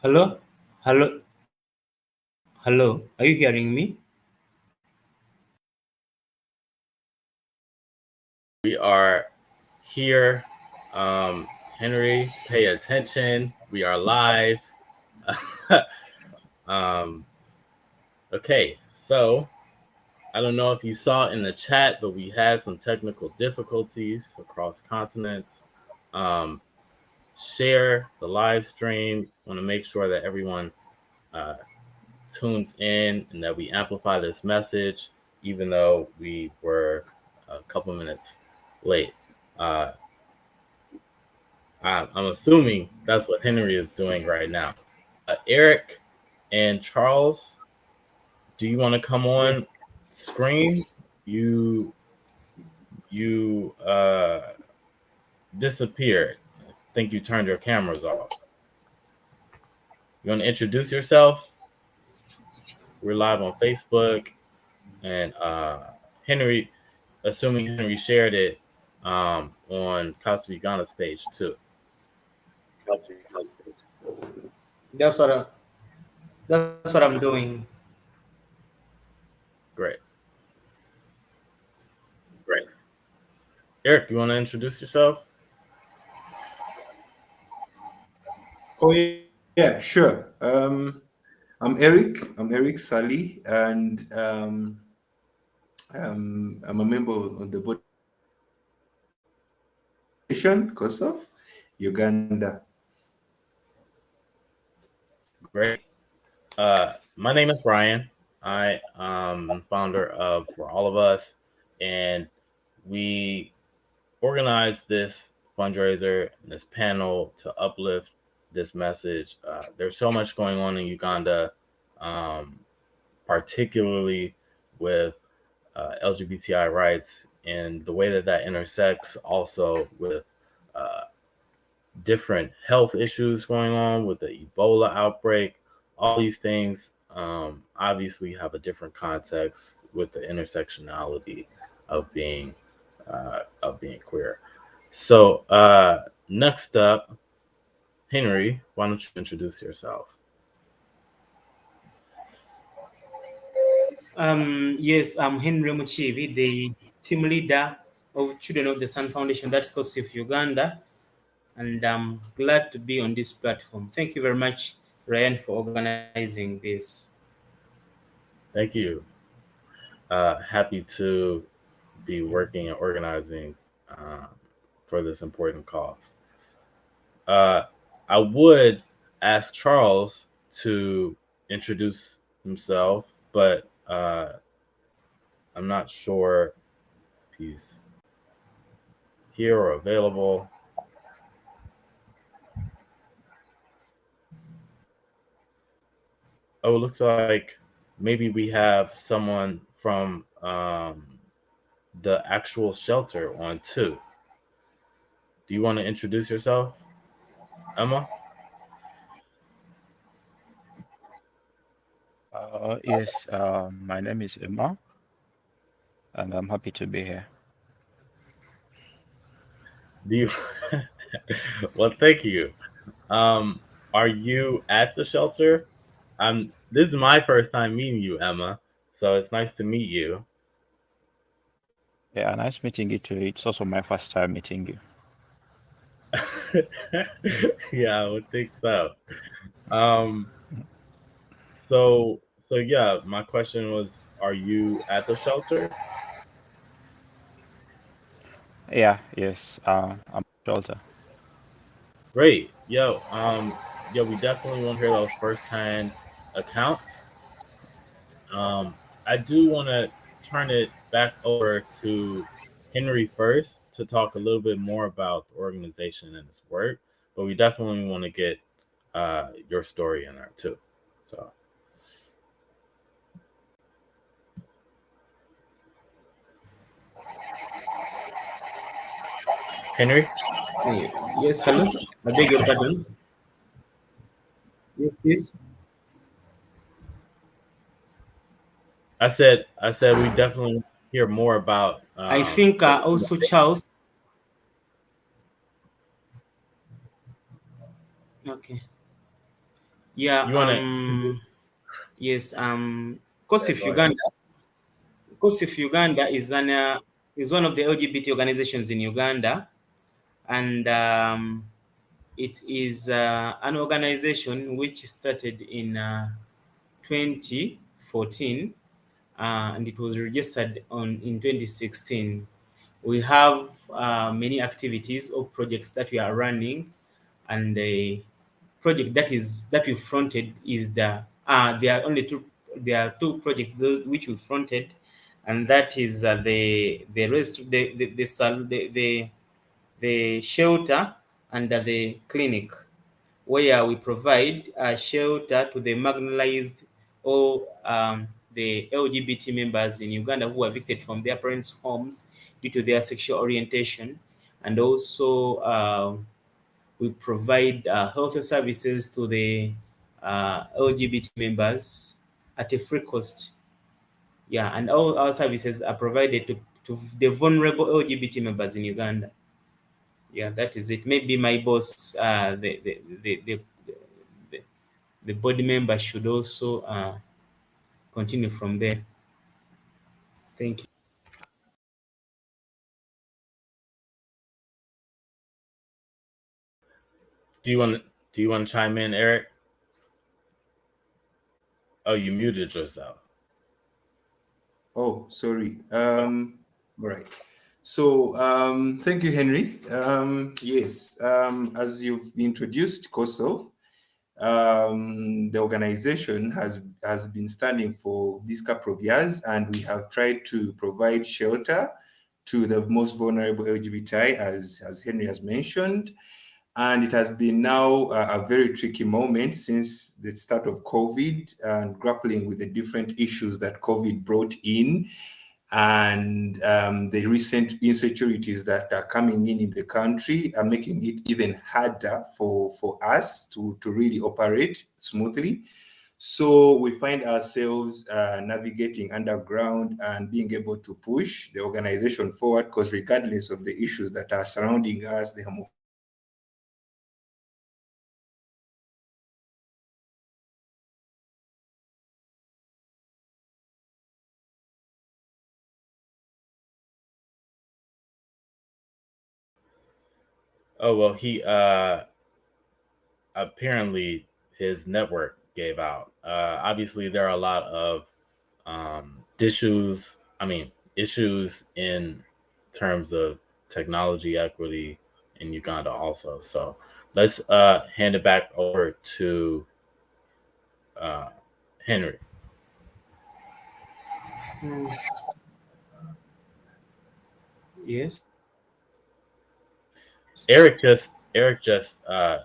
Hello? Hello? Hello? Are you hearing me? We are here. Henry, pay attention. We are live. um, okay, so I don't know if you saw in the chat, but we had some technical difficulties across continents. Um, Share the live stream. Want to make sure that everyone uh, tunes in and that we amplify this message, even though we were a couple minutes late. Uh, I'm assuming that's what Henry is doing right now. Eric and Charles, do you want to come Yes. on screen? You disappeared. I think you turned your cameras off. You want to introduce yourself? We're live on Facebook, and Henry, assuming Henry shared it on COSF Uganda's page too. That's what I'm doing. Great. Eric, you want to introduce yourself? Oh yeah, sure. I'm Eric. I'm Eric Sally, and I'm a member of the board COSF Uganda. Great. My name is Ryan. I am founder of For All of Us, and we organized this fundraiser, this panel to uplift this message. There's so much going on in Uganda, um, particularly with LGBTI rights and the way that that intersects also with uh, different health issues going on with the Ebola outbreak. All these things obviously have a different context with the intersectionality of being queer. So next up, Henry, why don't you introduce yourself? Yes, I'm Henry Muchivi, the team leader of Children of the Sun Foundation, that's COSF Uganda, and I'm glad to be on this platform. Thank you very much, Ryan, for organizing this. Thank you. Happy to be working and organizing um, for this important cause. Uh, I would ask Charles to introduce himself, but I'm not sure if he's here or available. Oh, it looks like maybe we have someone from the actual shelter on too. Do you want to introduce yourself, Emma? Yes, my name is Emma, and I'm happy to be here. Do you? Well, thank you. Um, are you at the shelter? This is my first time meeting you, Emma. So it's nice to meet you. Yeah, nice meeting you too. It's also my first time meeting you. Yeah, I would think so. Um, so yeah, my question was, are you at the shelter? Yeah, yes, I'm shelter. Great. Yeah, we definitely want to hear those firsthand accounts. I do want to turn it back over to Henry first to talk a little bit more about the organization and its work, but we definitely want to get your story in there too. So, Henry, Yes, hello. I beg your pardon. Yes, please. I said we definitely hear more about I think the also Charles. Okay. Yeah. You want to? Yes. Yeah, COSF go ahead. Uganda. COSF Uganda is one of the LGBT organizations in Uganda, and it is an organization which started in 2014, and it was registered in 2016. We have many activities or projects that we are running, and the project that we fronted is there are only two, there are two projects which we fronted, and that is the rest the shelter and the clinic, where we provide shelter to the marginalized or the LGBT members in Uganda who are evicted from their parents' homes due to their sexual orientation, and also we provide health services to the LGBT members at a free cost. Yeah, and all our services are provided to the vulnerable LGBT members in Uganda. Yeah, that is it. Maybe my boss, the, the body member should also continue from there. Thank you. Do you want to? Do you want to chime in, Eric? Oh, you muted yourself. Oh, sorry. All right. So, thank you, Henry. Yes, as you've introduced COSOF, the organization has been standing for this couple of years, and we have tried to provide shelter to the most vulnerable LGBTI, as Henry has mentioned. And it has been now a very tricky moment since the start of COVID and grappling with the different issues that COVID brought in, and the recent insecurities that are coming in the country are making it even harder for us to really operate smoothly. So we find ourselves navigating underground and being able to push the organization forward, because regardless of the issues that are surrounding us, the Oh well, he apparently his network gave out. Obviously, there are a lot of issues. I mean, issues in terms of technology equity in Uganda also. So let's hand it back over to uh, Henry. Mm, yes. Eric just Hello.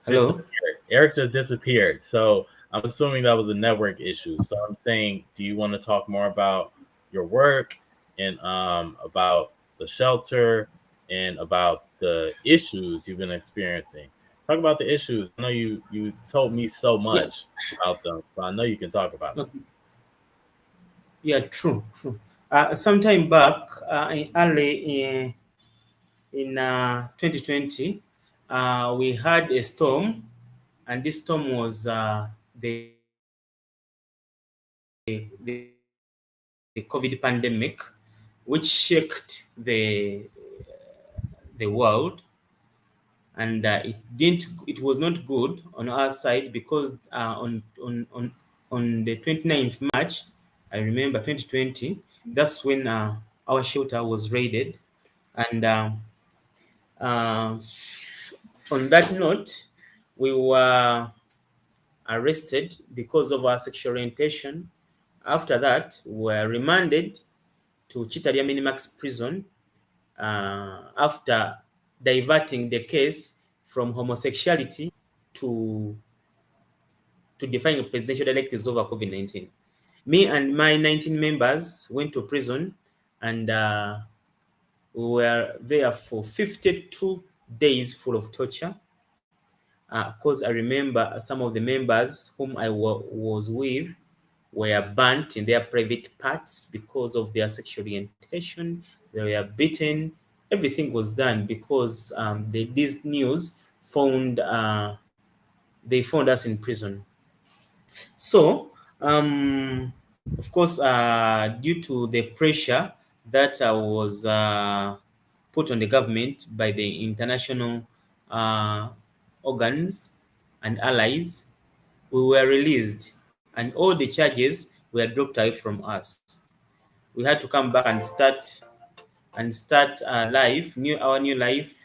disappeared. Eric just disappeared. So I'm assuming that was a network issue. So I'm saying, do you want to talk more about your work and about the shelter and about the issues you've been experiencing? Talk about the issues. I know you told me so Yeah. much about them, so I know you can talk about them. Okay. Yeah. True. True. Sometime back, early in 2020, we had a storm, and this storm was the COVID pandemic, which shook the world, and it was not good on our side, because on the 29th March, I remember 2020, that's when our shelter was raided, and uh, on that note, we were arrested because of our sexual orientation. After that, we were remanded to Chitaria Minimax prison after diverting the case from homosexuality to defying presidential directives over COVID-19. Me and my 19 members went to prison, and we were there for 52 days full of torture. Because I remember some of the members whom I was with were burnt in their private parts because of their sexual orientation. They were beaten. Everything was done because this news found they found us in prison. So, of course, due to the pressure that was put on the government by the international uh, organs and allies, we were released, and all the charges were dropped away from us. We had to come back and start our new life,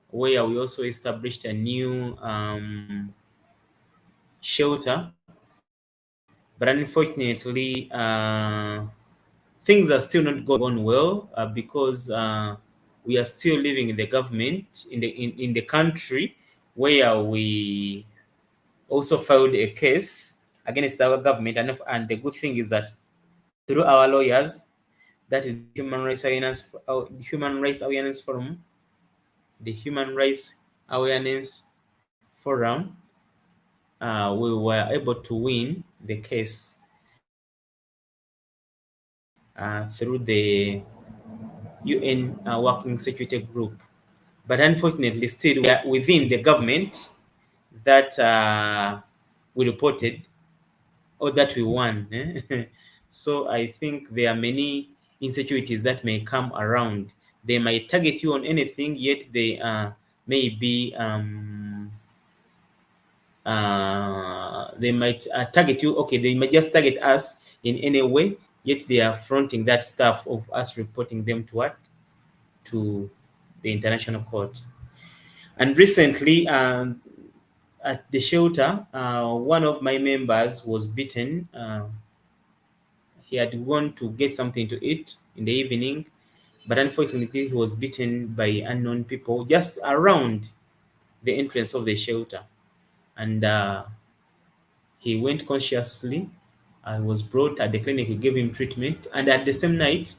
where we also established a new shelter. But unfortunately, things are still not going on well because we are still living in the government in the country where we also filed a case against our government, and the good thing is that through our lawyers, that is the Human Rights Awareness Forum, the Human Rights Awareness Forum, we were able to win the case through the UN Working Security Group. But unfortunately, still we are within the government that we reported or that we won. So I think there are many insecurities that may come around. They might target you on anything, yet they may be they might target you. Okay, they might just target us in any way, yet they are fronting that stuff of us reporting them to what, to the international court. And recently, at the shelter, one of my members was beaten. He had gone to get something to eat in the evening, but unfortunately, he was beaten by unknown people just around the entrance of the shelter. And he went consciously. I was brought at the clinic. We gave him treatment, and at the same night,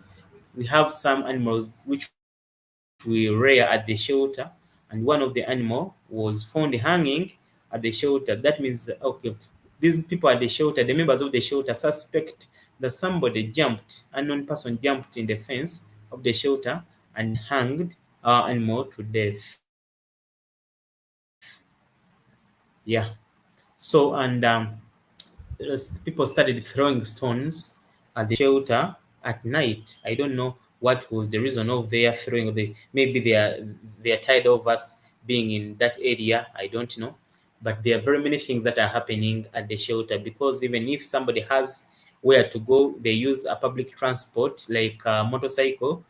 we have some animals which we rear at the shelter, and one of the animal was found hanging at the shelter. That means okay, these people at the shelter, the members of the shelter, suspect that somebody jumped, unknown person jumped in the fence of the shelter and hanged our animal to death. Yeah. So and people started throwing stones at the shelter at night. I don't know what was the reason of their throwing. Maybe they are tired of us being in that area. I don't know, but there are very many things that are happening at the shelter, because even if somebody has where to go, they use a public transport like a motorcycle.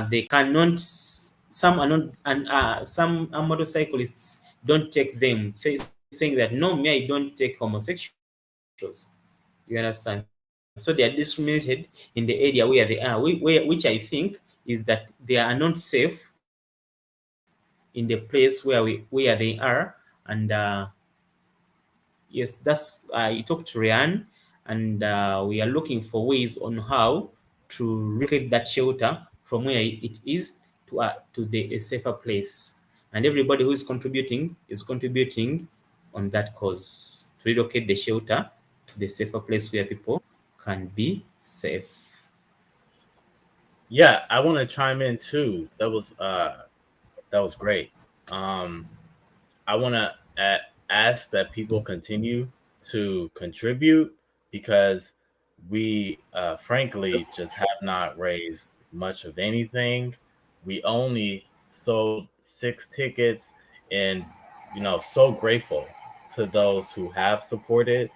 They cannot. Some are not, and some motorcyclists don't take them, saying that no, me, I don't take homosexuals. You understand? So they are discriminated in the area where they are, which I think is that they are not safe in the place where they are. And yes, that's I talked to Ryan, and we are looking for ways on how to relocate that shelter from where it is to a safer place. And everybody who is contributing on that cause to relocate the shelter to the safer place where people can be safe. Yeah, I want to chime in too. That was great. Um, I want to ask that people continue to contribute, because we, frankly, just have not raised much of anything. We only sold 6 tickets, and so grateful to those who have supported,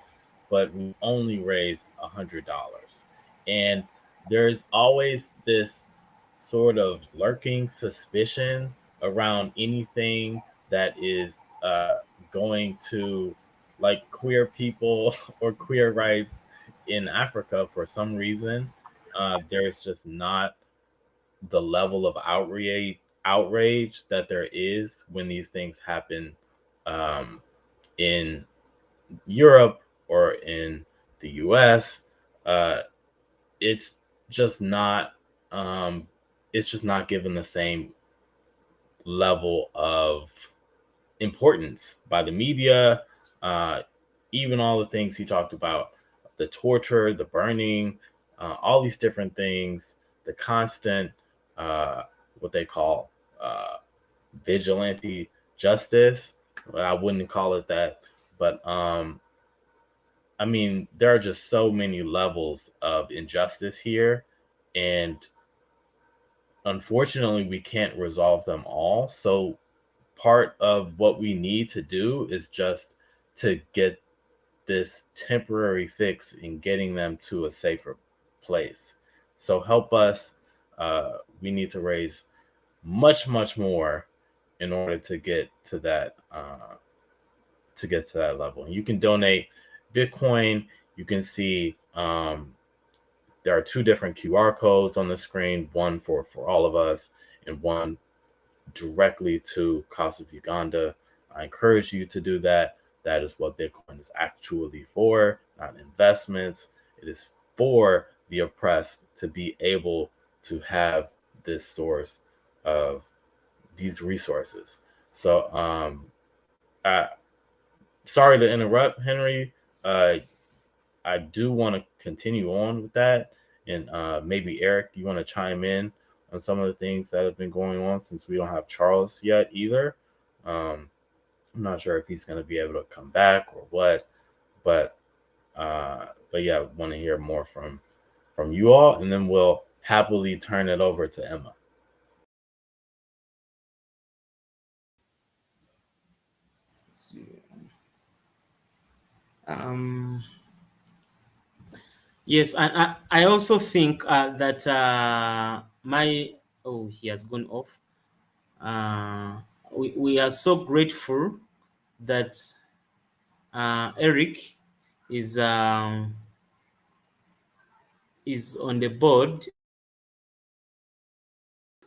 but we only raised $100. And there's always this sort of lurking suspicion around anything that is going to, like, queer people or queer rights in Africa. For some reason, there's just not the level of outrage that there is when these things happen um, in Europe or in the US. Uh, it's just not um, it's just not given the same level of importance by the media. Uh, Even all the things he talked about, the torture, the burning, all these different things, the constant, what they call vigilante justice. Well, I wouldn't call it that, But I mean, there are just so many levels of injustice here, and unfortunately, we can't resolve them all. So part of what we need to do is just to get this temporary fix in getting them to a safer place. So help us. We need to raise much, much more in order to get to that level. You can donate Bitcoin. You can see there are two different QR codes on the screen, one for all of us and one directly to COSF Uganda. I encourage you to do that. That is what Bitcoin is actually for, not investments. It is for the oppressed to be able to have this source of these resources. So, sorry to interrupt, Henry. I do want to continue on with that. And maybe Eric, you want to chime in on some of the things that have been going on since we don't have Charles yet either. I'm not sure if he's going to be able to come back or what, but yeah, want to hear more from you all, and then we'll happily turn it over to Emma. Yes, and I also think that he has gone off. We are so grateful that Eric is on the board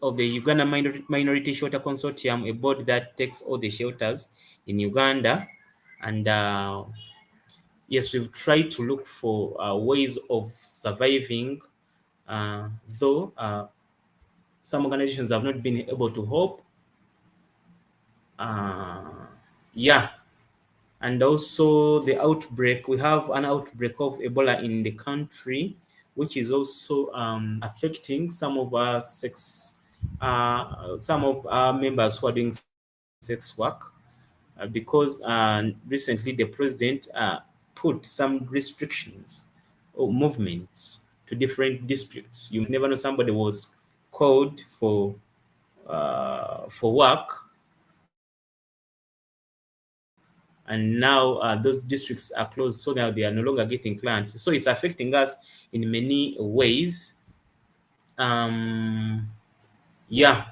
of the Uganda Minority Shelter Consortium, a board that takes all the shelters in Uganda. And yes, we've tried to look for ways of surviving, though some organizations have not been able to help. Yeah. And also the outbreak, we have an outbreak of Ebola in the country, which is also affecting some of our members who are doing sex work, because recently the president put some restrictions or movements to different districts. You never know, somebody was called for work, and now those districts are closed, so now they are no longer getting clients. So it's affecting us in many ways. Yeah,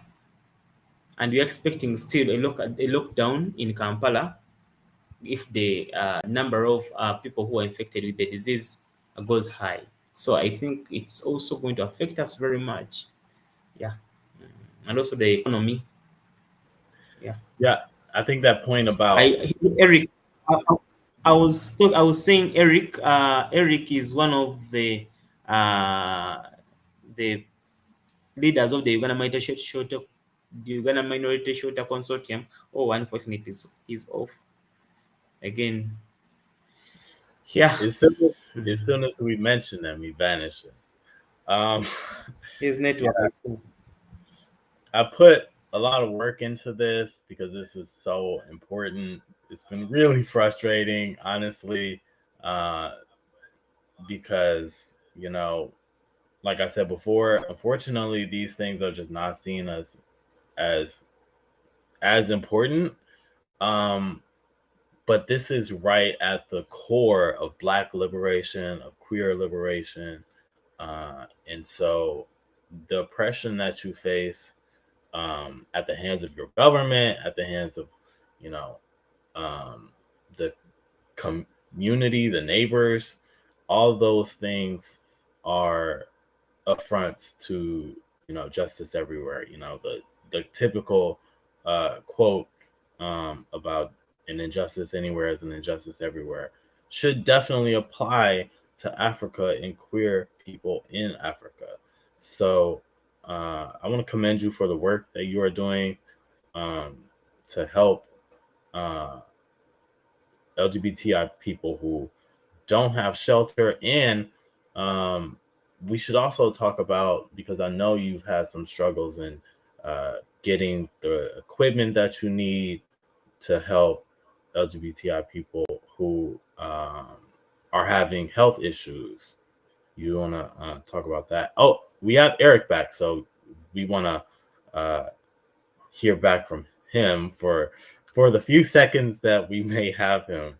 and we're expecting still a lockdown in Kampala if the number of people who are infected with the disease goes high. So I think it's also going to affect us very much. Yeah, and also the economy. Yeah, I think that point about Eric, I was saying Eric. Eric is one of the leaders of the Uganda Minority Shelter Consortium. Oh, unfortunately, he's off again. Yeah, as soon as we mention him, he vanishes. his network. Yeah. I put a lot of work into this because this is so important. It's been really frustrating, honestly, because, like I said before, unfortunately, these things are just not seen as important. But this is right at the core of Black liberation, of queer liberation. And so the oppression that you face at the hands of your government, at the hands of, the community, the neighbors, all those things are affronts to, justice everywhere. The typical quote about an injustice anywhere is an injustice everywhere should definitely apply to Africa and queer people in Africa. So I want to commend you for the work that you are doing to help LGBTI people who don't have shelter. And we should also talk about, because I know you've had some struggles in getting the equipment that you need to help LGBTI people who are having health issues. You want to talk about that? Oh, we have Eric back, so we want to hear back from him for the few seconds that we may have him.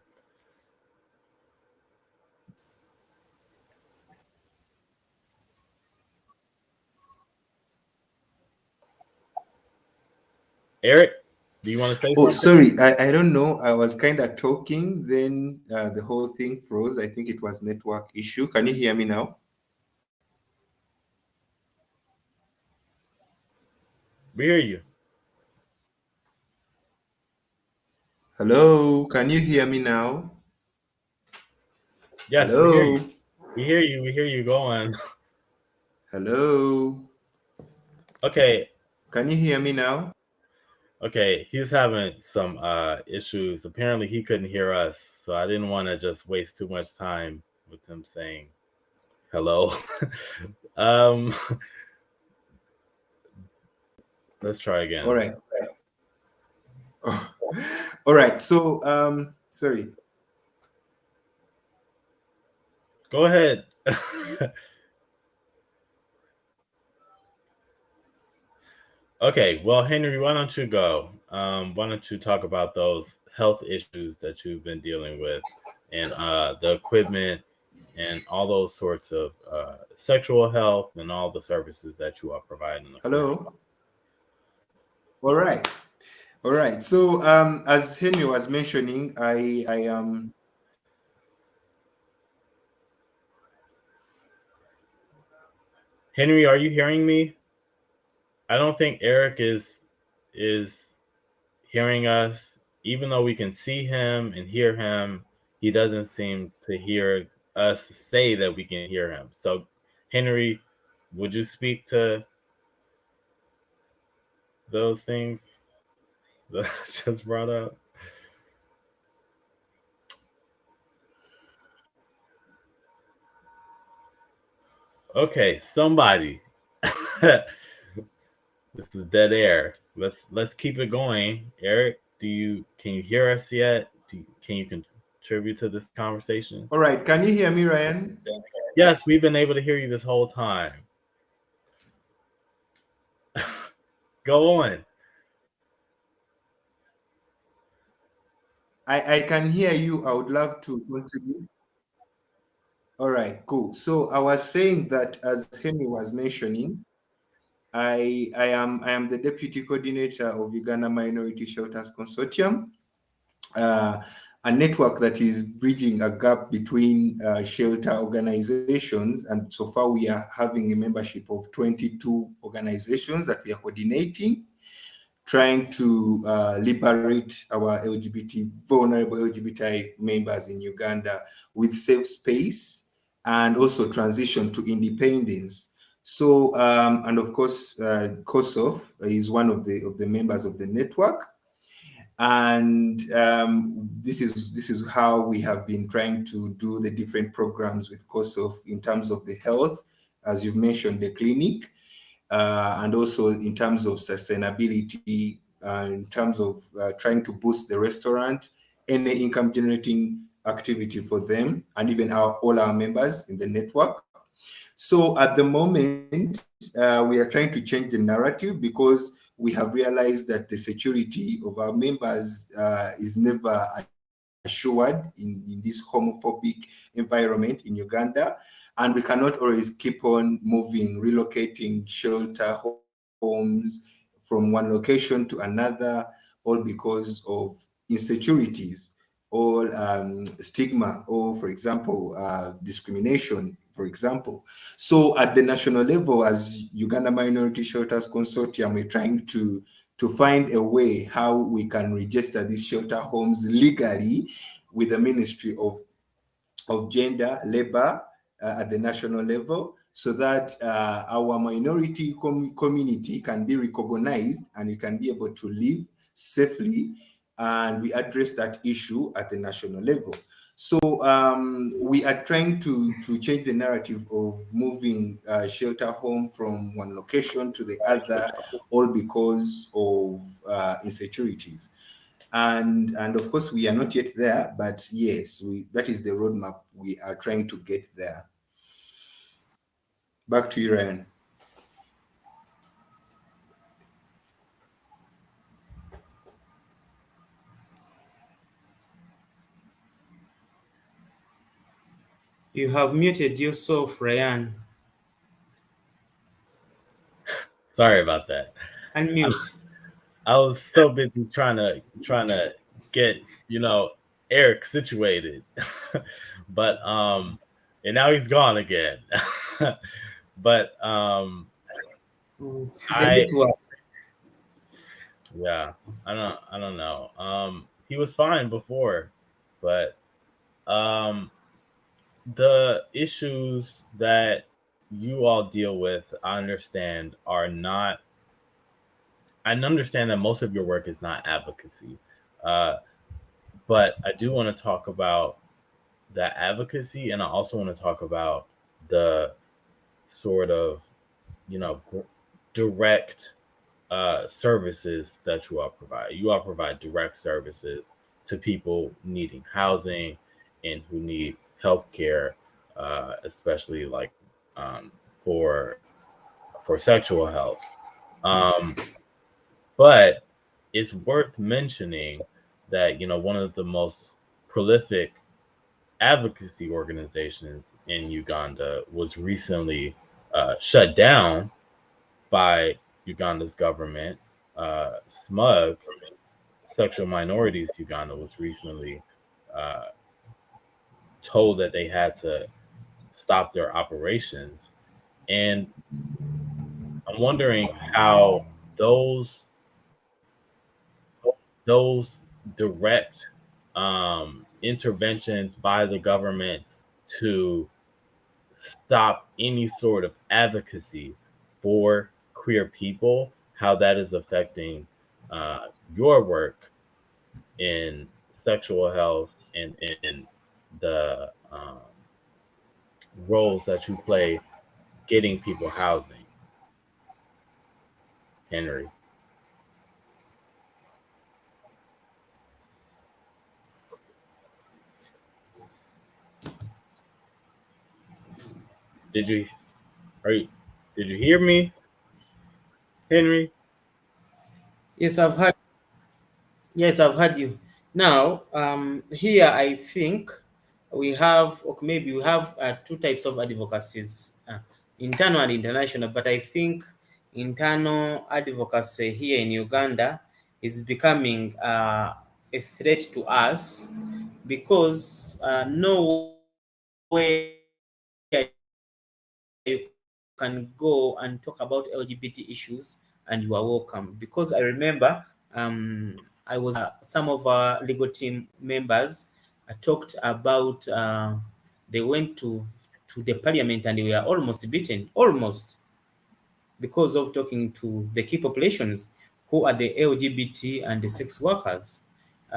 Eric, do you want to say Oh, something? sorry, I don't know. I was kind of talking, then the whole thing froze. I think it was network issue. Can you hear me now? We hear you. Hello, can you hear me now? Yes, we hear Hello, you. We hear you. We hear you. Go on. hello. Okay. Can you hear me now? Okay. He's having some issues. Apparently, he couldn't hear us, so I didn't want to just waste too much time with him saying hello. um, let's try again. All right. All right. So, sorry. Go ahead. Okay, well, Henry, why don't you go? Why don't you talk about those health issues that you've been dealing with, and the equipment, and all those sorts of sexual health, and all the services that you are providing the community. Hello. All right. All right. So, as Henry was mentioning, I am. Henry, are you hearing me? I don't think Eric is hearing us, even though we can see him and hear him. He doesn't seem to hear us say that we can hear him. So, Henry, would you speak to those things that I just brought up? Okay, somebody. This is dead air. Let's keep it going. Eric, can you hear us yet? Can you contribute to this conversation? All right. Can you hear me, Ryan? Yes, we've been able to hear you this whole time. Go on. I can hear you. I would love to contribute. All right, cool. So I was saying that, as Henry was mentioning, I am the deputy coordinator of Uganda Minority Shelters Consortium, a network that is bridging a gap between shelter organizations. And so far, we are having a membership of 22 organizations that we are coordinating, trying to liberate our vulnerable LGBTI members in Uganda with safe space and also transition to independence. So, and of course, COSF is one of the members of the network, and this is how we have been trying to do the different programs with COSF in terms of the health, as you've mentioned, the clinic, and also in terms of sustainability, in terms of trying to boost the restaurant, any income generating activity for them, and even all our members in the network. So at the moment, we are trying to change the narrative because we have realized that the security of our members is never assured in this homophobic environment in Uganda. And we cannot always keep on moving, relocating shelter homes from one location to another, all because of insecurities or stigma, or, for example, discrimination, for example. So at the national level, as Uganda Minority Shelters Consortium, we're trying to find a way how we can register these shelter homes legally with the Ministry of Gender, Labor at the national level, so that our minority community can be recognized and we can be able to live safely, and we address that issue at the national level. So we are trying to change the narrative of moving shelter home from one location to the other, all because of insecurities. And of course we are not yet there, but yes, that is the roadmap. We are trying to get there. Back to you, Ryan. You have muted yourself, Ryan. Sorry about that. Unmute. I was so busy trying to get, Eric situated. But and now he's gone again. But It's the I network. yeah, I don't know. He was fine before, but um the issues that you all deal with, I understand that most of your work is not advocacy. Uh, but I do want to talk about that advocacy, and I also want to talk about the sort of, direct services that you all provide. You all provide direct services to people needing housing and who need healthcare, especially like um, for sexual health. Um, but it's worth mentioning that one of the most prolific advocacy organizations in Uganda was recently shut down by Uganda's government. SMUG, Sexual Minorities Uganda, was recently uh, told that they had to stop their operations. And I'm wondering how those direct interventions by the government to stop any sort of advocacy for queer people, how that is affecting your work in sexual health and in the roles that you play getting people housing. Henry, did you are you, did you hear me, Henry? Yes, I've heard. Yes, I've heard you. Now, here I think we have, okay, maybe we have two types of advocacies, internal and international. But I think internal advocacy here in Uganda is becoming a threat to us because nowhere you can go and talk about LGBT issues and you are welcome. Because I remember I was in some of our legal team members talked about they went to the parliament and they were almost beaten, almost, because of talking to the key populations who are the LGBT and the sex workers.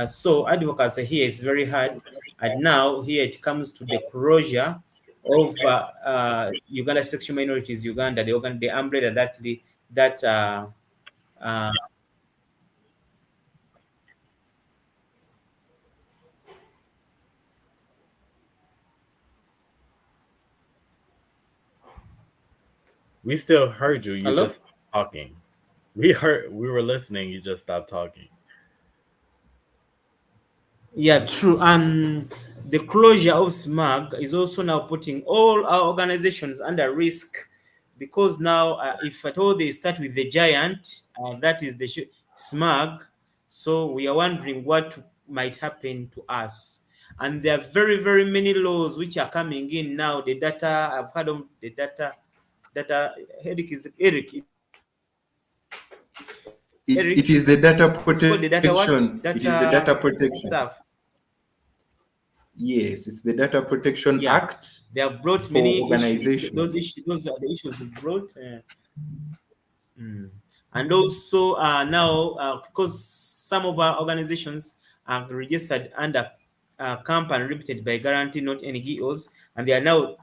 So advocacy here is very hard. And now here it comes to the closure of Uganda Sexual Minorities Uganda, the umbrella that uh, We still heard you. You hello. just talking. We were listening. You just stopped talking. Yeah, true. The closure of SMAG is also now putting all our organizations under risk because now, if at all they start with the giant, that is the SMAG, so we are wondering what might happen to us. And there are very, very many laws which are coming in now. The data, I've heard of the data. Eric, it's called the data what? It is the data Data protection. It is the data stuff. protection. Yes, it's the Data Protection Yeah, Act they have brought for many issues. Those organizations. issues, those are the issues they brought. And also now, because some of our organizations are registered under company limited by guarantee, not NGOs, and they are now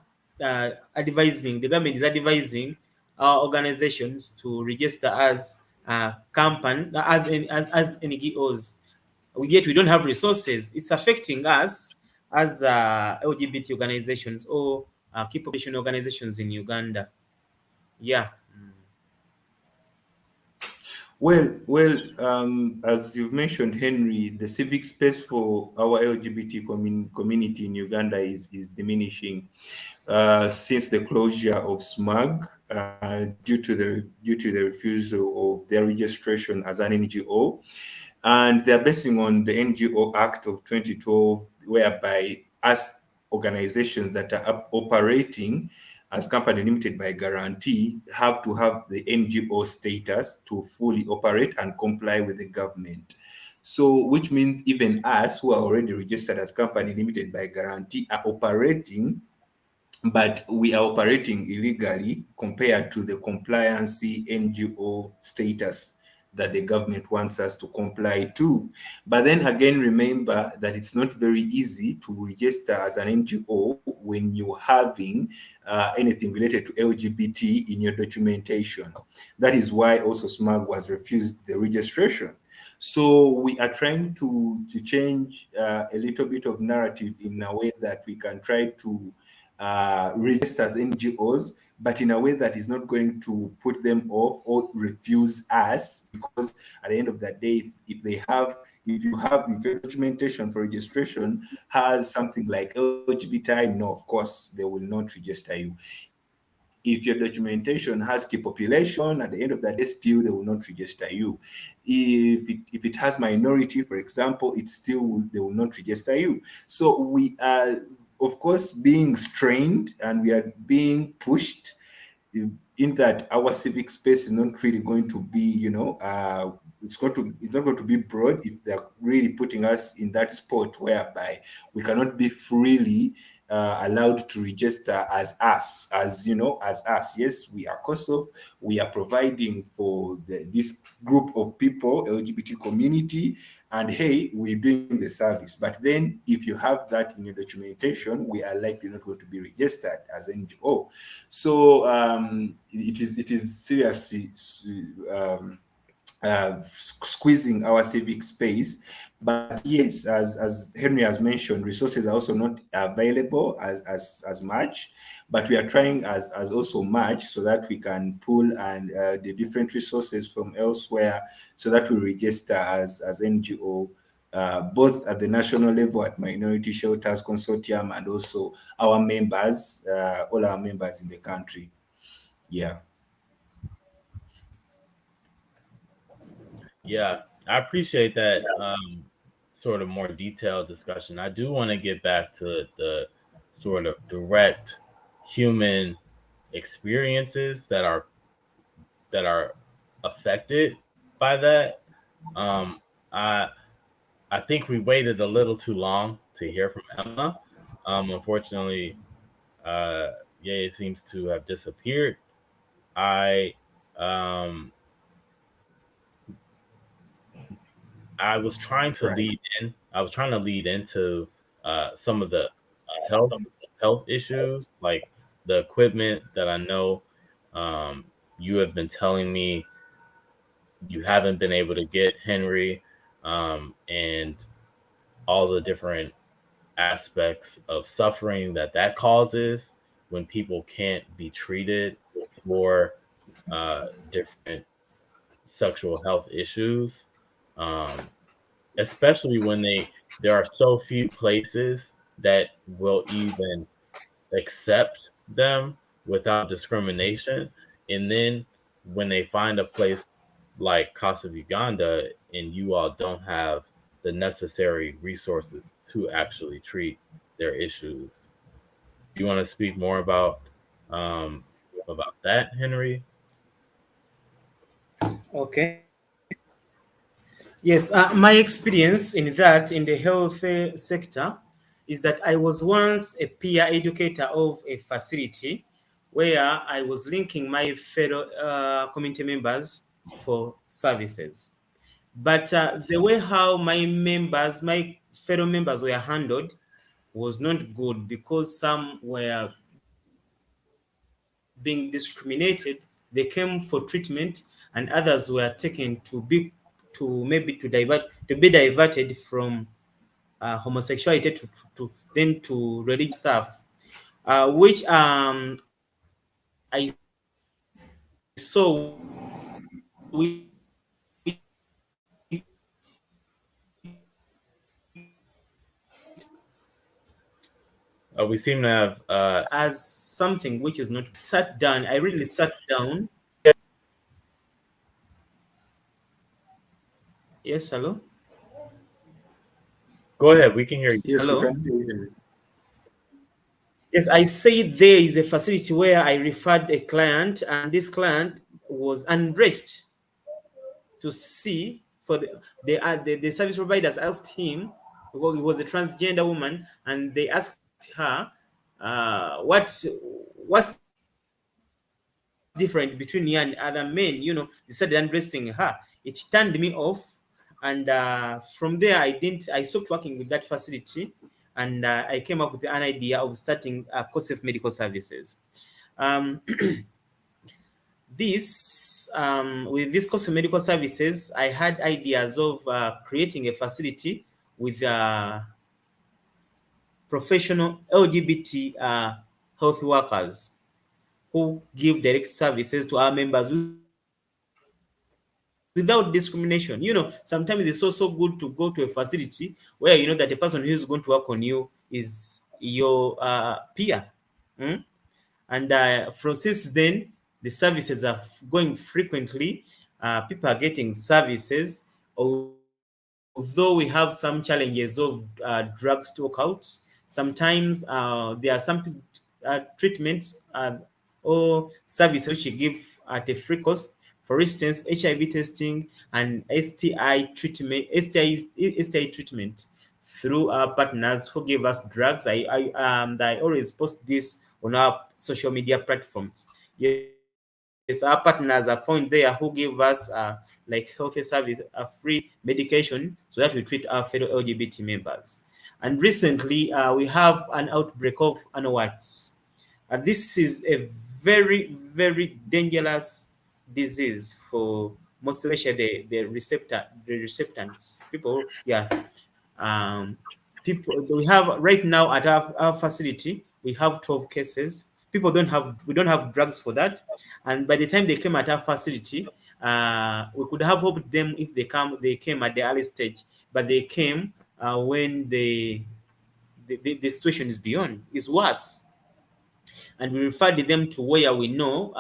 advising, the government is advising our organizations to register as company, as NGOs. yet we don't have resources. It's affecting us as LGBT organizations or key population organizations in Uganda. Yeah. As you've mentioned, Henry, the civic space for our LGBT community in Uganda is diminishing since the closure of SMAG due to the refusal of their registration as an NGO, and they're basing on the NGO Act of 2012, whereby us organizations that are operating as company limited by guarantee have to have the NGO status to fully operate and comply with the government. So, which means even us who are already registered as company limited by guarantee are operating, but we are operating illegally compared to the compliancy NGO status that the government wants us to comply to. But then again, remember that it's not very easy to register as an NGO when you're having anything related to LGBT in your documentation. That is why also SMAG was refused the registration. So we are trying to change a little bit of narrative in a way that we can try to register as NGOs, but in a way that is not going to put them off or refuse us, because at the end of the day, if your documentation for registration has something like LGBTI, no, of course they will not register you. If your documentation has key population, at the end of the day, still they will not register you. If it has minority, for example, they will not register you. So we are, of course, being strained and we are being pushed in that our civic space is not really going to be, it's not going to be broad if they're really putting us in that spot whereby we cannot be freely allowed to register as us, as us. Yes, we are COSF. We are providing for this group of people, LGBT community, and hey, we're doing the service. But then if you have that in your documentation, we are likely not going to be registered as NGO. So it is seriously squeezing our civic space. But yes, as Henry has mentioned, resources are also not available as much. But we are trying as also much so that we can pull and the different resources from elsewhere so that we register as NGO. Both at the national level at Minority Shelters Consortium and also our members, all our members in the country. Yeah. Yeah, I appreciate that sort of more detailed discussion. I do want to get back to the sort of direct human experiences that are affected by that. Um, I I think we waited a little too long to hear from Emma. Unfortunately, uh, Ye seems to have disappeared. I um, I was trying to Right. lead in. I was trying to lead into some of the health health issues, like the equipment that I know you have been telling me you haven't been able to get, Henry, and all the different aspects of suffering that causes when people can't be treated for different sexual health issues. Um, Especially when there are so few places that will even accept them without discrimination. And then when they find a place like COSF Uganda and you all don't have the necessary resources to actually treat their issues. Do you want to speak more um, about that, Henry? Okay. Yes, my experience in that in the health sector is that I was once a peer educator of a facility where I was linking my fellow community members for services. But the way how my fellow members were handled was not good because some were being discriminated. They came for treatment, and others were taken to maybe to divert to be diverted from homosexuality then to religious stuff, which I saw We seem to have as something which is not sat down. I really sat down. Yes, hello, go ahead, we can hear you. Yes, we hello. can hear you, Henry. Yes, I said there is a facility where I referred a client, and this client was undressed to see for the service providers asked him, well, he was a transgender woman, and they asked her, what's different between you and other men, they started undressing her. It turned me off, and from there I stopped working with that facility, and I came up with an idea of starting COSF Medical Services. um, this With this course of medical services, I had ideas of creating a facility with professional LGBT health workers who give direct services to our members without discrimination. Sometimes it's also good to go to a facility where you know that the person who is going to work on you is your peer. Mm? And from since then, the services are going frequently. People are getting services, although we have some challenges of drug stockouts. Sometimes there are some treatments or services which you give at a free cost. For instance, HIV testing and STI treatment through our partners who give us drugs. I always post this on our social media platforms. Yes, our partners are found there who give us like healthy service, free medication, so that we treat our fellow LGBT members. And recently, we have an outbreak of anwards. This is a very, very dangerous disease for most especially the receptants. People, yeah. Um, People we have right now at our facility, we have 12 cases. We don't have drugs for that. And by the time they came at our facility, we could have hoped them if they came at the early stage, but they came when the situation is worse, and we referred them to where we know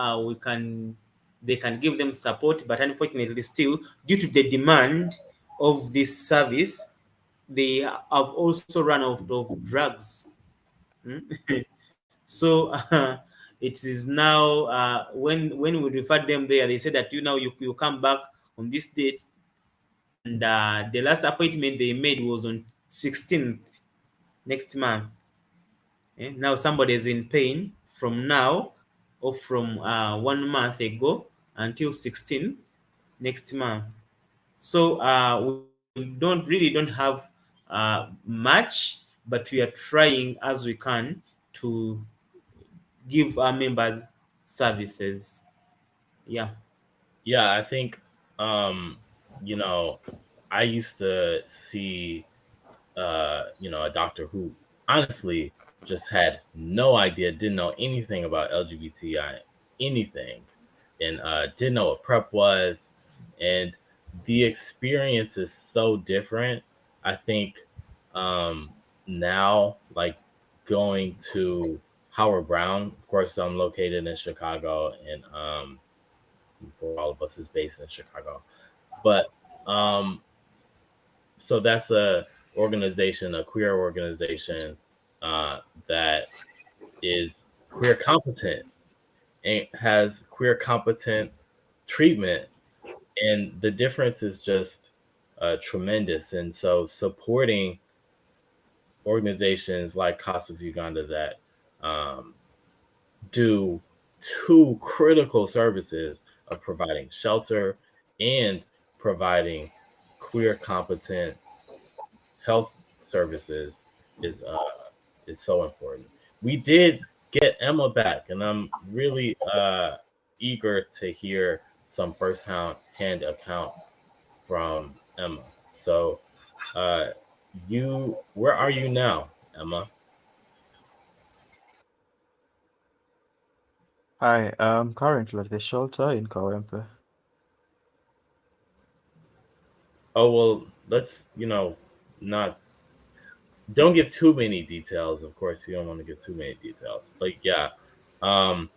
they can give them support. But unfortunately, still, due to the demand of this service, they have also run out of drugs. Mm. So it is now when we referred them there, they said that you come back on this date, and the last appointment they made was on 16th next month. Now somebody is in pain from now, or from 1 month ago until 16 next month. So we don't have much, but we are trying as we can to give our members services. Yeah. Yeah, I think you know, I used to see a doctor who honestly just had no idea, didn't know anything about LGBTI, anything, and didn't know what prep was. And the experience is so different. I think um, now, like going to Howard Brown, of course, I'm located in Chicago, and for all of us is based in Chicago. But so that's a organization, a queer organization that is queer competent and has queer competent treatment, and the difference is just tremendous. And so supporting organizations like COSF Uganda that um, do two critical services of providing shelter and providing queer competent health services is so important. We did get Emma back, and I'm really eager to hear some first hand account from Emma. So, uh, where are you now, Emma? Hi, I'm currently at the shelter in Kawempe. Oh well, let's not don't give too many details. Of course, we don't want to give too many details, but yeah, um,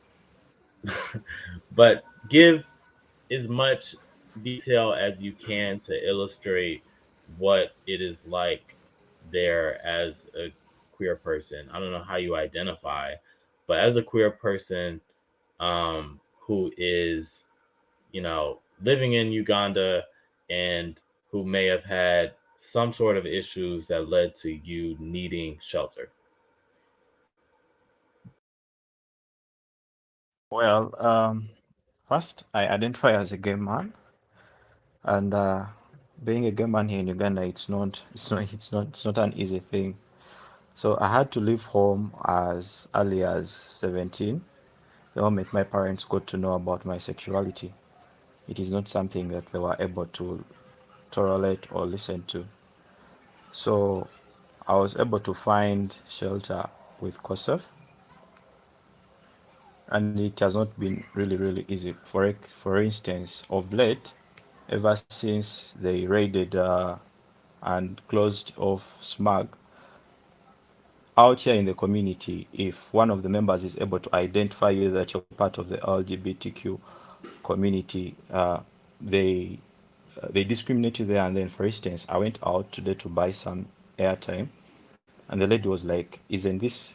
but give as much detail as you can to illustrate what it is like there as a queer person. I don't know how you identify, but as a queer person who is, living in Uganda and who may have had some sort of issues that led to you needing shelter. Well, first, I identify as a gay man, and being a gay man here in Uganda, it's not an easy thing. So I had to leave home as early as 17. The moment my parents got to know about my sexuality, it is not something that they were able to tolerate or listen to. So I was able to find shelter with COSF, and it has not been really easy. For instance, of late, ever since they raided and closed off SMAG out here in the community, if one of the members is able to identify you that you're part of the LGBTQ community, they discriminate you there. And then, for instance, I went out today to buy some airtime, and the lady was like, isn't this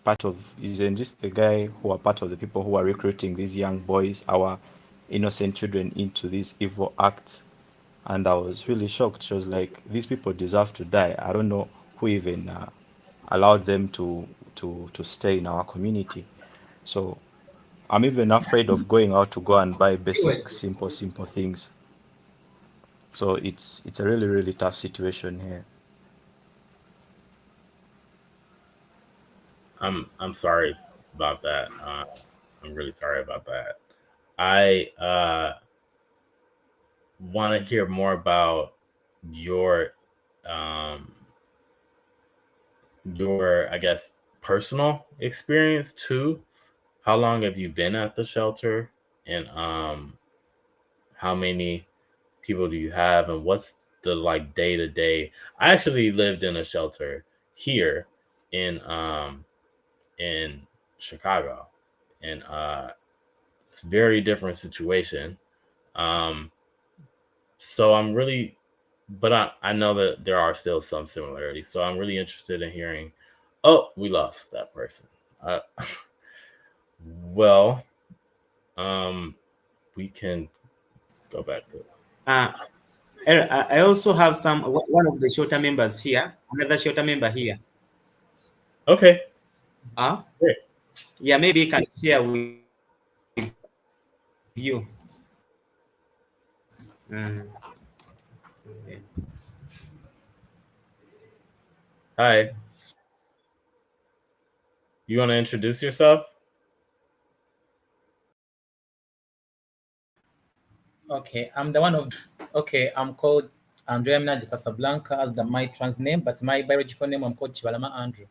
the guy who are part of the people who are recruiting these young boys, our innocent children, into these evil acts? And I was really shocked. She was like, these people deserve to die. I don't know who even allowed them to stay in our community. So I'm even afraid of going out to go and buy basic, simple things. So it's a really tough situation here. I'm sorry about that. I'm really sorry about that. I want to hear more about your um I guess personal experience too. How long have you been at the shelter, and how many people do you have, and what's the like day to day? I actually lived in a shelter here in in Chicago, and it's a very different situation. Um, so I'm really, but I know that there are still some similarities. So I'm really interested in hearing. Oh, we lost that person. Uh, well, um, we can go back to. Uh, I also have one of the shelter members here, another shelter member here. Okay, Uh, great. yeah, maybe he can share with you. Mm. Hi, you want to introduce yourself? Okay, I'm the one of. Okay, I'm called Andrea Mnaji Casablanca as my trans name, but my biological name I'm called Chibalama Andrew.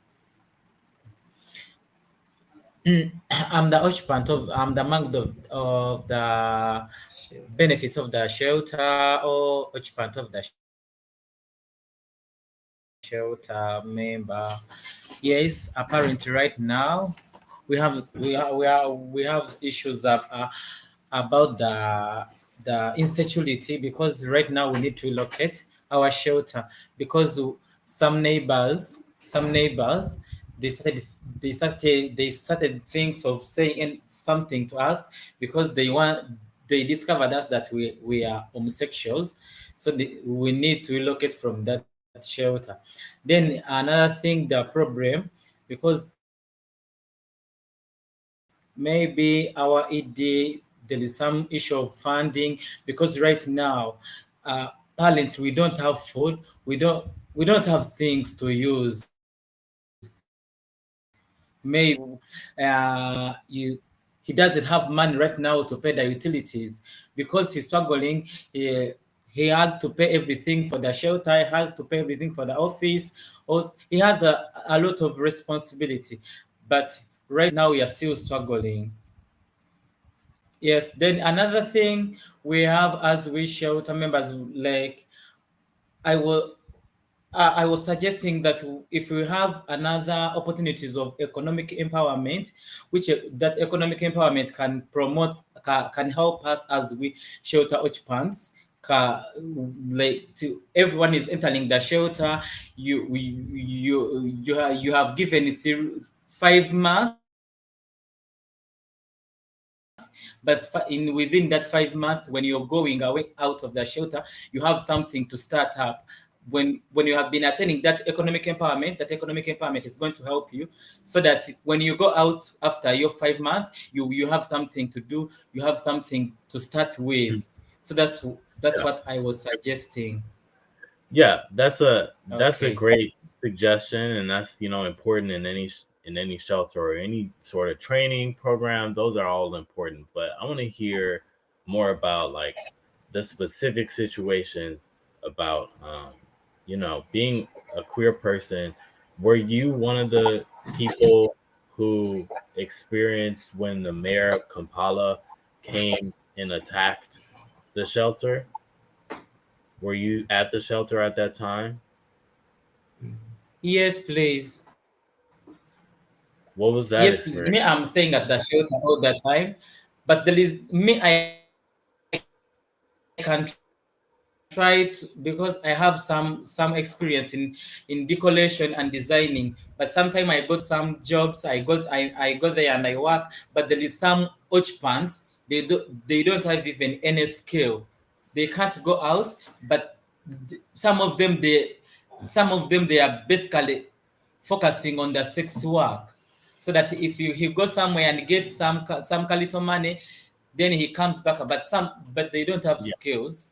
I'm the occupant of. I'm the monk of the benefits of the shelter or occupant of the shelter member. Yes, apparently right now we have issues about the insecurity, because right now we need to relocate our shelter because some neighbors they started things of saying something to us because they discovered us that we are homosexuals, so we need to relocate from that shelter. Then another thing, the problem, because maybe our ED, there is some issue of funding, because right now, parents, we don't have food, we don't have things to use. Maybe he doesn't have money right now to pay the utilities because he's struggling. he has to pay everything for the shelter, he has to pay everything for the office, or he has a lot of responsibility. But right now we are still struggling. Yes, then another thing we have as we shelter members, like I will I was suggesting that if we have another opportunities of economic empowerment, which that economic empowerment can promote, can help us as we shelter occupants. Like to everyone is entering the shelter, you have given through 5 months, but in within that 5 months, when you're going away out of the shelter, you have something to start up. When you have been attending that economic empowerment is going to help you, so that when you go out after your 5 months, you have something to do, you have something to start with. So that's Yeah. what I was suggesting. Yeah, that's a Okay. great suggestion, and that's important in any shelter or any sort of training program. Those are all important, but I want to hear more about like the specific situations about being a queer person. Were you one of the people who experienced when the mayor of Kampala came and attacked the shelter? Were you at the shelter at that time? Yes, please. What was Yes, that please. Me, experience? I'm staying at the shelter all the time, but there is me. I can try to, because I have some experience in decoration and designing. But sometimes I got some jobs. I go there and I work. But there is some occupants. They don't have even any skill. They can't go out. But some of them they are basically focusing on the sex work, so that if he goes somewhere and gets some little money, then he comes back. But they don't have Yeah. skills.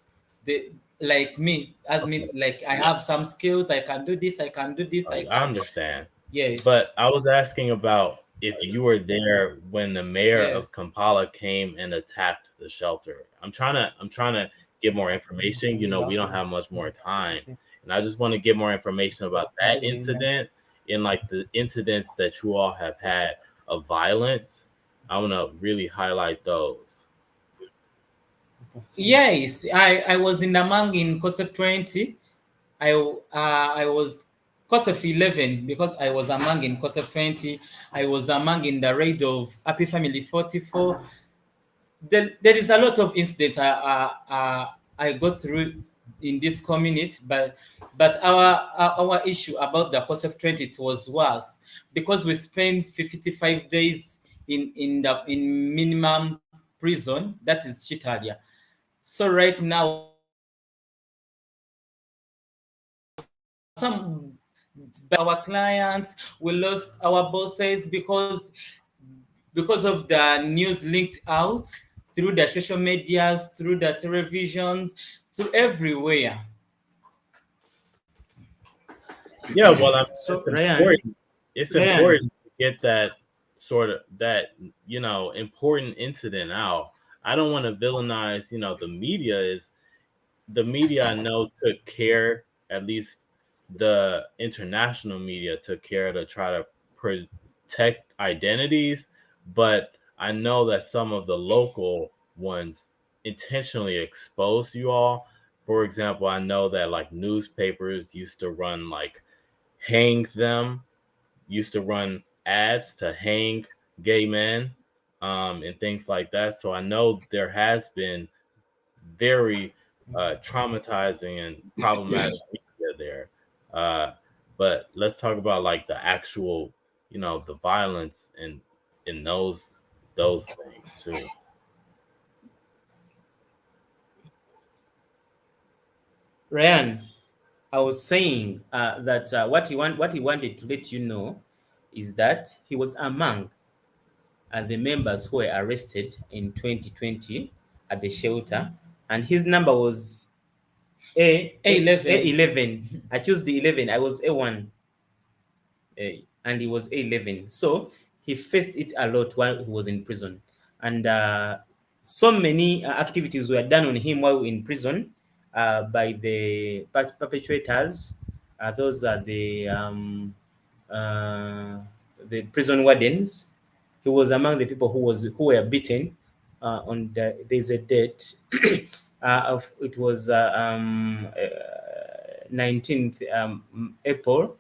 They, like me, as me, Okay. like I Yeah. have some skills. I can do this, I can do this, I I can. understand. Yes. But I was asking about if you were there when the mayor of Yes. Kampala came and attacked the shelter. I'm trying to get more information. We don't have much more time. And I just want to get more information about that incident and like the incidents that you all have had of violence. I want to really highlight those. Yes, I was in Namang in COSF 20. I was COSF 11, because I was among in COSF 20. I was among in the raid of Happy Family 44. There is a lot of incidents I go through in this community, but our issue about the COSF 20, it was worse, because we spent 55 days in minimum prison, that is Chitalia. So right now we are some our clients, we lost our bosses, because of the news linked out through the social medias, through the televisions, through everywhere. Yeah, well, I mean, So it's Ryan, important. It's Ryan, important to get that important incident out. I don't want to villainize, the media is the media I know took care, at least the international media took care to try to protect identities, but I know that some of the local ones intentionally exposed you all. For example, I know that like newspapers used to run like hang them, used to run ads to hang gay men, and things like that. So I know there has been very traumatizing and problematic media there. Uh, but let's talk about like the actual, the violence in those things too. Ryan, I was saying that what he wanted to let you know is that he was among the members who were arrested in 2020 at the shelter, and his number was A11. A11. I chose the 11. I was A1, and he was A11. So he faced it a lot while he was in prison, and so many activities were done on him while in prison. by the perpetrators. Those are uh, the prison wardens. He was among the people who were beaten. There's a date of it was 19th April.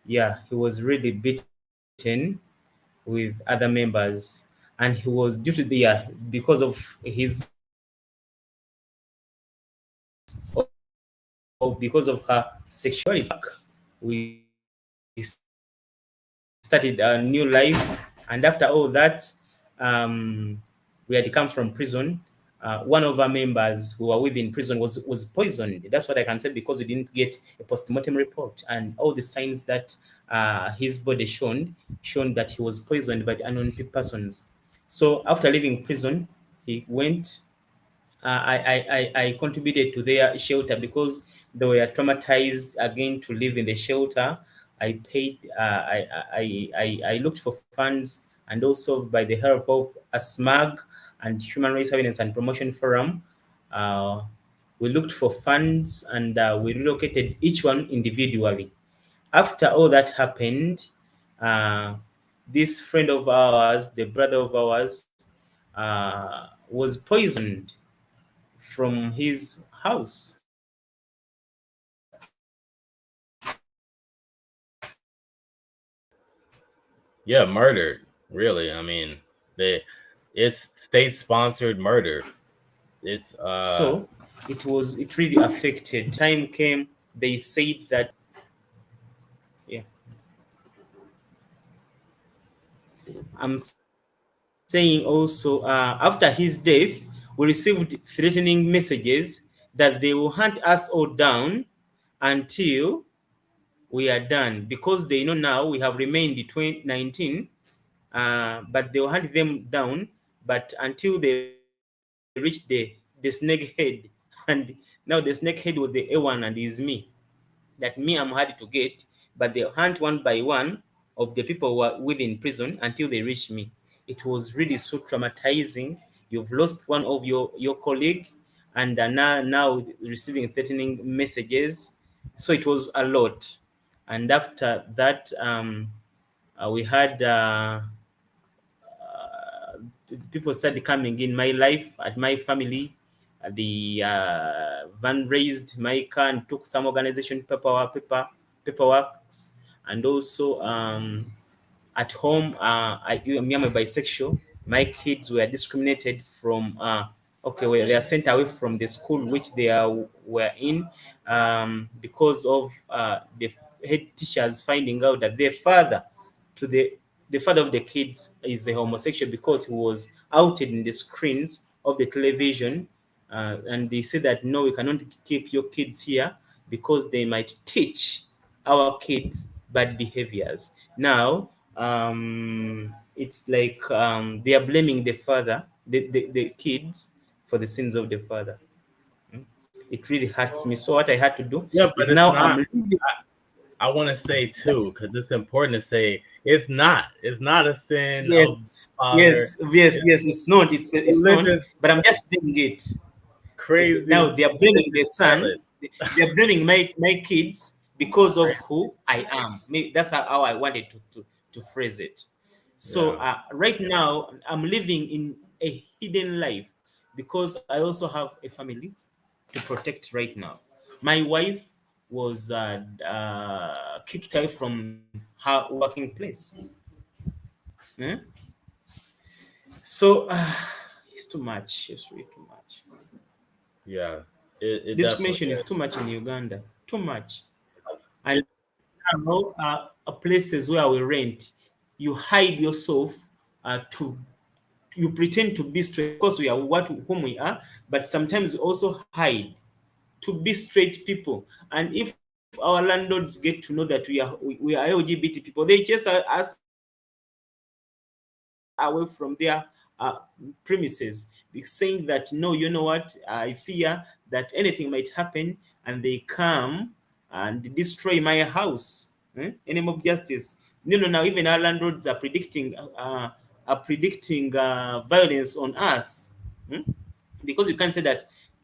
Yeah, he was really beaten with other members, and he was due to the because of his or because of her sexuality. We started a new life, and after all that, we had come from prison. One of our members who were within prison was poisoned. That's what I can say, because we didn't get a post-mortem report, and all the signs that his body shown that he was poisoned by the unknown persons. So after leaving prison, he went. I contributed to their shelter because they were traumatized again to live in the shelter. I paid. I looked for funds, and also by the help of a SMAG and Human Rights Awareness and Promotion Forum, uh, we looked for funds, and we relocated each one individually. After all that happened, uh, this friend of ours, the brother of ours, was poisoned from his house. Yeah, murdered. Really, I mean, they it's state sponsored murder. It's So it really affected. Time came, they said that, yeah. I'm saying also, after his death, we received threatening messages that they will hunt us all down until we are done, because they know now we have remained 2019, but they will hunt them down, but until they reach the snakehead. And now the snakehead was the A1 and is me. That me I'm hard to get, but they hunt one by one of the people who are within prison until they reach me. It was really so traumatizing. You've lost one of your colleague, and now receiving threatening messages. So it was a lot. And after that, we had people started coming in my life, at my family. The van raised my car and took some organization paperworks, and also at home, me, I'm a bisexual. My kids were discriminated from. Okay, well, they are sent away from the school which were in, because of the head teachers finding out that their father, to the father of the kids, is a homosexual, because he was outed in the screens of the television, and they said that no, we cannot keep your kids here because they might teach our kids bad behaviors. Now, it's like they are blaming the father, the kids, for the sins of the father. It really hurts me. So what I had to do yeah, is but it's now not. I'm leaving. I want to say too, because it's important to say it's not. It's not a sin of Yes, father. yes, yes, It's yes. It's not. It's not. religious, But I'm just blaming it. crazy Now they are blaming the religious son. zealot. They are blaming my kids because of Crazy. who I am. Maybe that's how I wanted to phrase it. So Yeah. right now I'm living in a hidden life because I also have a family to protect right now. My wife was kicked out from her working place. Eh? So it's too much. It's really too much. Yeah. It definitely Discrimination is is. too much in Uganda. Too much. And now, places where we rent, you hide yourself to you pretend to be straight because we are whom we are, but sometimes we also hide to be straight people. And if our landlords get to know that we are LGBT people, they chase us away from their premises, saying that no, you know what, I fear that anything might happen, and they come and destroy my house. Any mob justice. No, now even our landlords are predicting violence on us. Because you can't say that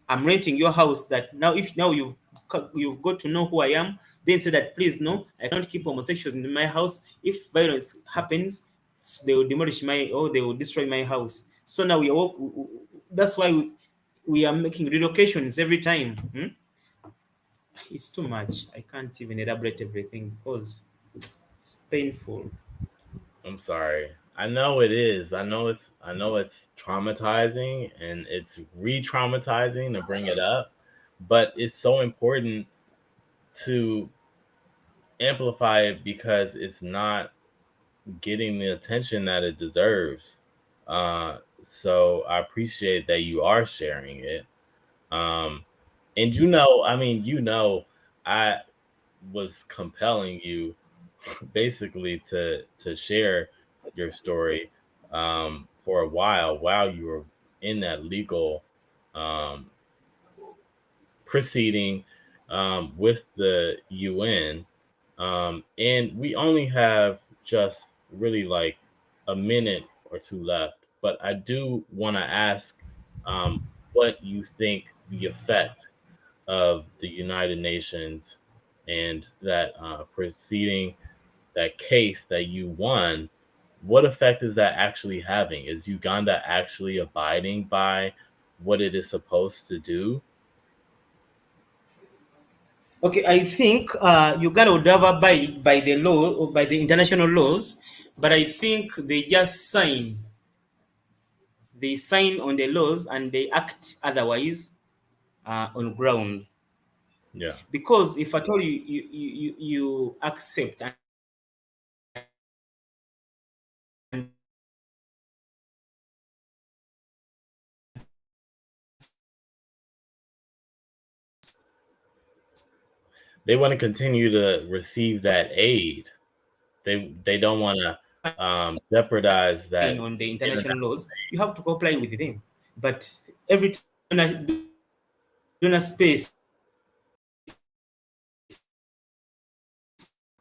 I'm renting your house. That now, if now you've got to know who I am, then say that please no, I can't keep homosexuals in my house. If violence happens, they will demolish my or they will destroy my house. So now that's why we are making relocations every time. It's too much. I can't even elaborate everything because it's painful. I'm sorry. I know it is. I know it's traumatizing and it's re-traumatizing to bring it up, but it's so important to amplify it because it's not getting the attention that it deserves. So I appreciate that you are sharing it. Um, and I mean, I was compelling you basically to share your story for a while you were in that legal um, proceeding with the UN. And we only have just really like a minute or two left, but I do want to ask what you think the effect of the United Nations and that proceeding, that case that you won, what effect is that actually having? Is Uganda actually abiding by what it is supposed to do? Okay, I think Uganda would have abide by the law or by the international laws, but I think they just sign on the laws and they act otherwise on ground. Yeah. Because if at all you accept and They want to continue to receive that aid. They don't want to jeopardize sign that on the international international laws, you have to comply with them. But every donor space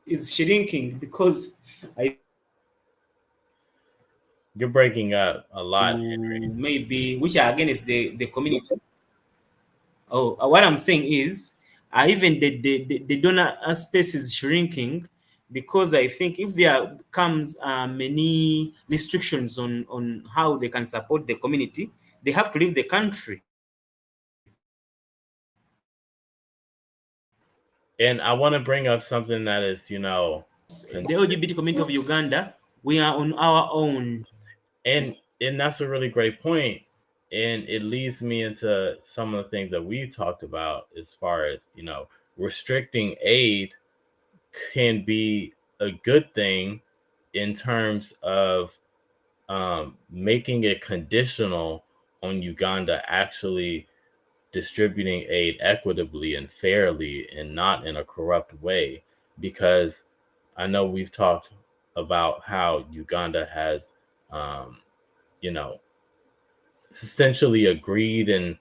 is shrinking because I You're breaking up a lot, Henry. maybe which are against the community. Oh, what I'm saying is, even the donor space is shrinking because I think if there comes many restrictions on how they can support the community, they have to leave the country. And I want to bring up something that is, The LGBT community of Uganda, we are on our own. and that's a really great point. And it leads me into some of the things that we talked about as far as, restricting aid can be a good thing in terms of making it conditional on Uganda actually distributing aid equitably and fairly and not in a corrupt way. Because I know we've talked about how Uganda has, um, you know, essentially agreed and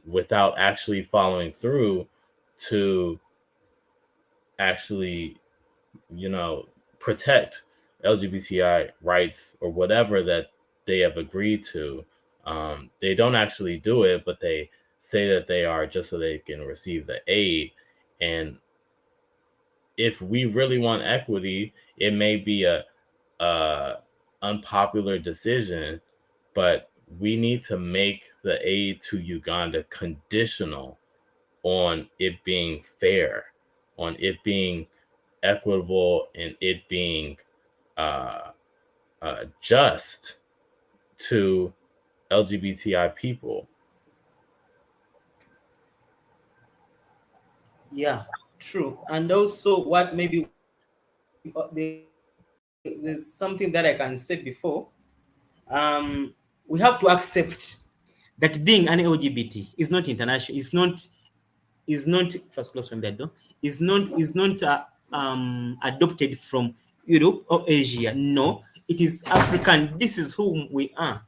without actually following through to actually, you know, protect LGBTI rights or whatever that they have agreed to. They don't actually do it, but they say that they are just so they can receive the aid. And if we really want equity, it may be a unpopular decision, but we need to make the aid to Uganda conditional on it being fair, on it being equitable, and it being uh, just to LGBTI people. Yeah, true. And also, what maybe there's something that I can say before. Um, we have to accept that being an LGBT is not international. Is not first close from that door. Is not adopted from Europe or Asia. No, it is African. This is whom we are.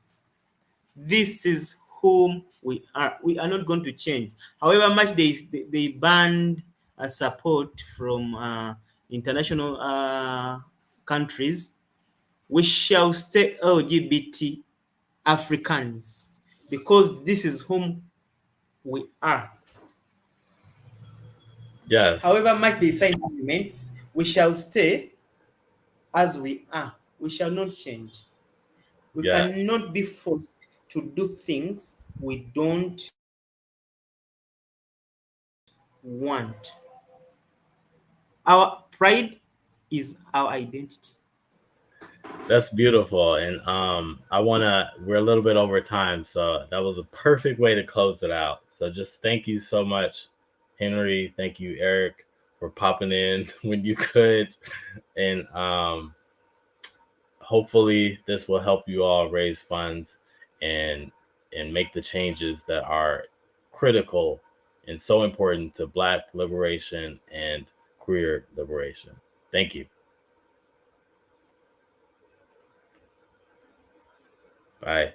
This is whom we are. We are not going to change. However much they banned support from international countries, we shall stay LGBT Africans because this is whom we are. Yes. However much they sign agreements, we shall stay as we are. We shall not change. We Yeah. cannot be forced to do things we don't want. Our pride is our identity. That's beautiful. And we're a little bit over time, so that was a perfect way to close it out. So just thank you so much, Henry. Thank you, Eric, for popping in when you could. And hopefully this will help you all raise funds and make the changes that are critical and so important to Black liberation and queer liberation. Thank you. Bye.